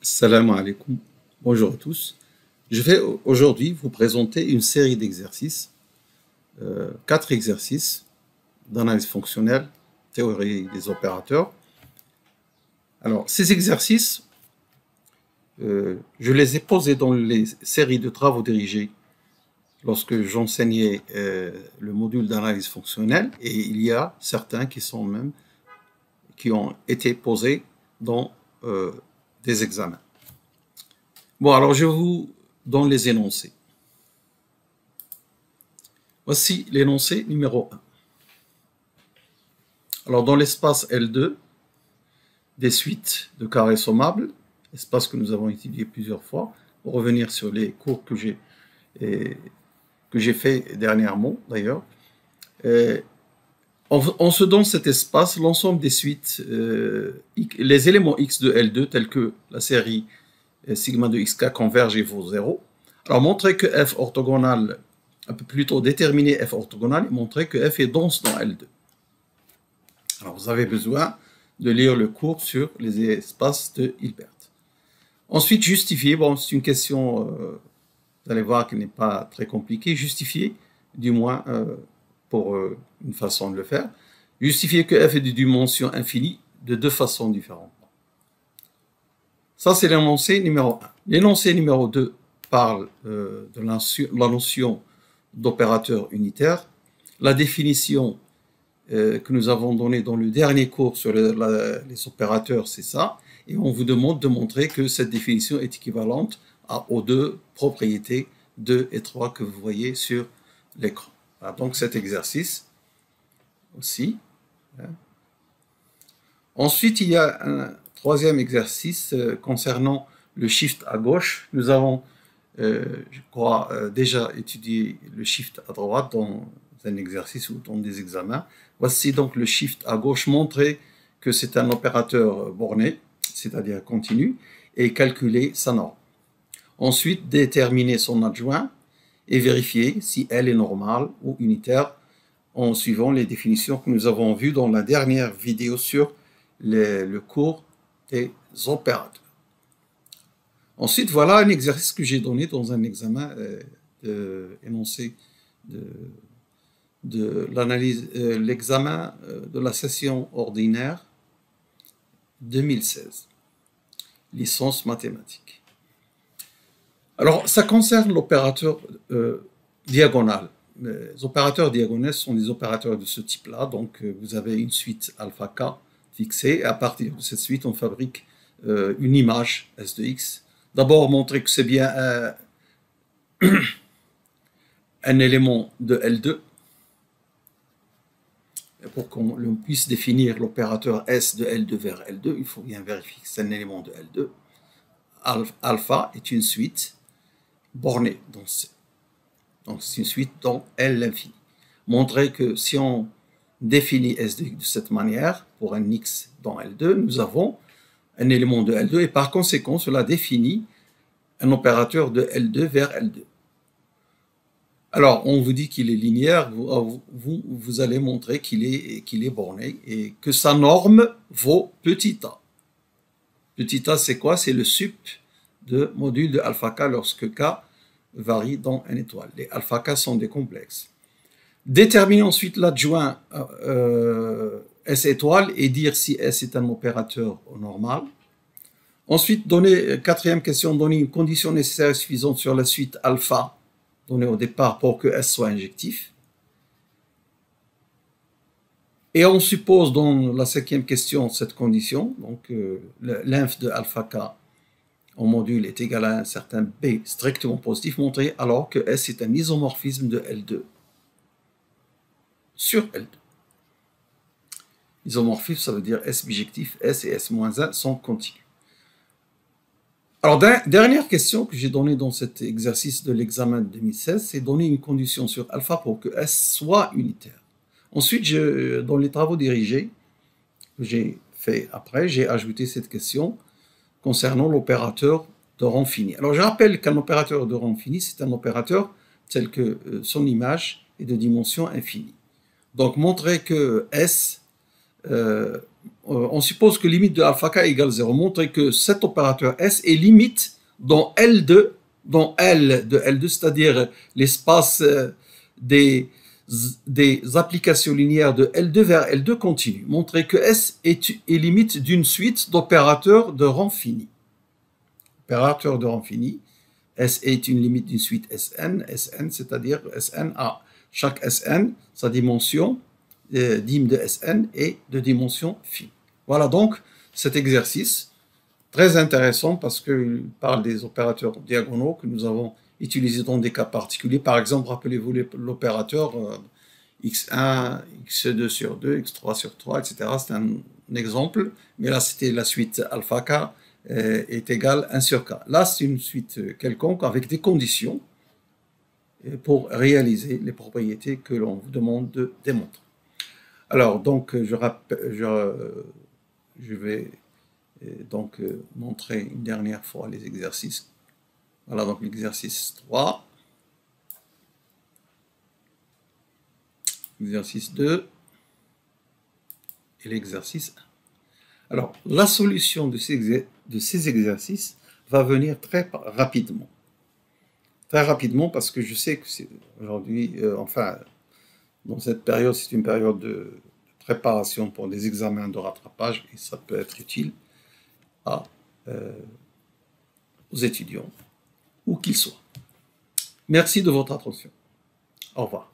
Salam alaikum, bonjour à tous. Je vais aujourd'hui vous présenter une série d'exercices, 4 exercices d'analyse fonctionnelle, théorie des opérateurs. Alors, ces exercices, je les ai posés dans les séries de travaux dirigés lorsque j'enseignais le module d'analyse fonctionnelle, et il y a certains qui ont été posés dans des examens. Bon, alors je vous donne les énoncés. Voici l'énoncé numéro 1. Alors, dans l'espace L2, des suites de carrés sommables, espace que nous avons étudié plusieurs fois, pour revenir sur les cours que j'ai fait dernièrement d'ailleurs. On se donne cet espace, l'ensemble des suites, les éléments x de L2, tels que la série sigma de xk converge et vaut 0. Alors, montrer que f orthogonal, un peu plus tôt déterminer f orthogonal et montrer que f est dense dans L2. Alors, vous avez besoin de lire le cours sur les espaces de Hilbert. Ensuite, justifier, bon, c'est une question, vous allez voir, qui n'est pas très compliquée. Justifier, du moins, pour une façon de le faire. Justifier que f est de dimension infinie de deux façons différentes. Ça, c'est l'énoncé numéro 1. L'énoncé numéro 2 parle de la notion d'opérateur unitaire. La définition que nous avons donnée dans le dernier cours sur les opérateurs, c'est ça. Et on vous demande de montrer que cette définition est équivalente aux deux propriétés 2 et 3 que vous voyez sur l'écran. Voilà, donc cet exercice aussi. Ensuite, il y a un troisième exercice concernant le shift à gauche. Nous avons, je crois, déjà étudié le shift à droite dans un exercice ou dans des examens. Voici donc le shift à gauche, montrer que c'est un opérateur borné, c'est-à-dire continu, et calculer sa norme. Ensuite, déterminer son adjoint et vérifier si elle est normale ou unitaire en suivant les définitions que nous avons vues dans la dernière vidéo sur le cours des opérateurs. Ensuite, voilà un exercice que j'ai donné dans un examen énoncé de l'analyse, l'examen de la session ordinaire 2016, licence mathématiques. Alors, ça concerne l'opérateur diagonal. Les opérateurs diagonaux sont des opérateurs de ce type-là. Donc, vous avez une suite alpha k fixée. Et à partir de cette suite, on fabrique une image S de x. D'abord, montrer que c'est bien un élément de L2. Et pour qu'on puisse définir l'opérateur S de L2 vers L2, il faut bien vérifier que c'est un élément de L2. Alpha est une suite bornée dans C. Donc, c'est une suite dans L l'infini. Montrer que si on définit S de cette manière, pour un X dans L2, nous avons un élément de L2 et par conséquent, cela définit un opérateur de L2 vers L2. Alors, on vous dit qu'il est linéaire, vous allez montrer qu'il est borné et que sa norme vaut petit a. Petit a, c'est quoi? C'est le sup de module de alpha k lorsque k varie dans n étoile. Les alpha k sont des complexes. Déterminer ensuite l'adjoint S étoile et dire si S est un opérateur normal. Ensuite, quatrième question, donner une condition nécessaire et suffisante sur la suite alpha donnée au départ pour que S soit injectif. Et on suppose dans la cinquième question cette condition, donc l'inf de alpha k en module est égal à un certain B strictement positif, montré alors que S est un isomorphisme de L2 sur L2. Isomorphisme, ça veut dire S bijectif, S et S-1 sont continus. Alors, dernière question que j'ai donnée dans cet exercice de l'examen de 2016, c'est donner une condition sur alpha pour que S soit unitaire. Ensuite, dans les travaux dirigés que j'ai fait après, j'ai ajouté cette question concernant l'opérateur de rang fini. Alors, je rappelle qu'un opérateur de rang fini, c'est un opérateur tel que son image est de dimension infinie. Donc, montrer que S on suppose que limite de alpha k égale 0. Montrer que cet opérateur S est limite dans L2, dans L de L2, c'est-à-dire l'espace des applications linéaires de L2 vers L2 continue. Montrer que S est limite d'une suite d'opérateurs de rang fini. Opérateur de rang fini. S est une limite d'une suite Sn, c'est-à-dire Sn a chaque Sn, sa dimension, dim de Sn est de dimension phi. Voilà donc cet exercice, très intéressant parce qu'il parle des opérateurs diagonaux que nous avons utilisés dans des cas particuliers. Par exemple, rappelez-vous l'opérateur x1, x2 sur 2, x3 sur 3, etc. C'est un exemple, mais là c'était la suite alpha k est égal à 1 sur k. Là, c'est une suite quelconque avec des conditions pour réaliser les propriétés que l'on vous demande de démontrer. Alors, donc, je vais donc montrer une dernière fois les exercices. Voilà, donc l'exercice 3, l'exercice 2 et l'exercice 1. Alors, la solution de ces exercices va venir très rapidement. Très rapidement parce que je sais que aujourd'hui, enfin, dans cette période, c'est une période de préparation pour des examens de rattrapage et ça peut être utile aux étudiants, où qu'ils soient. Merci de votre attention. Au revoir.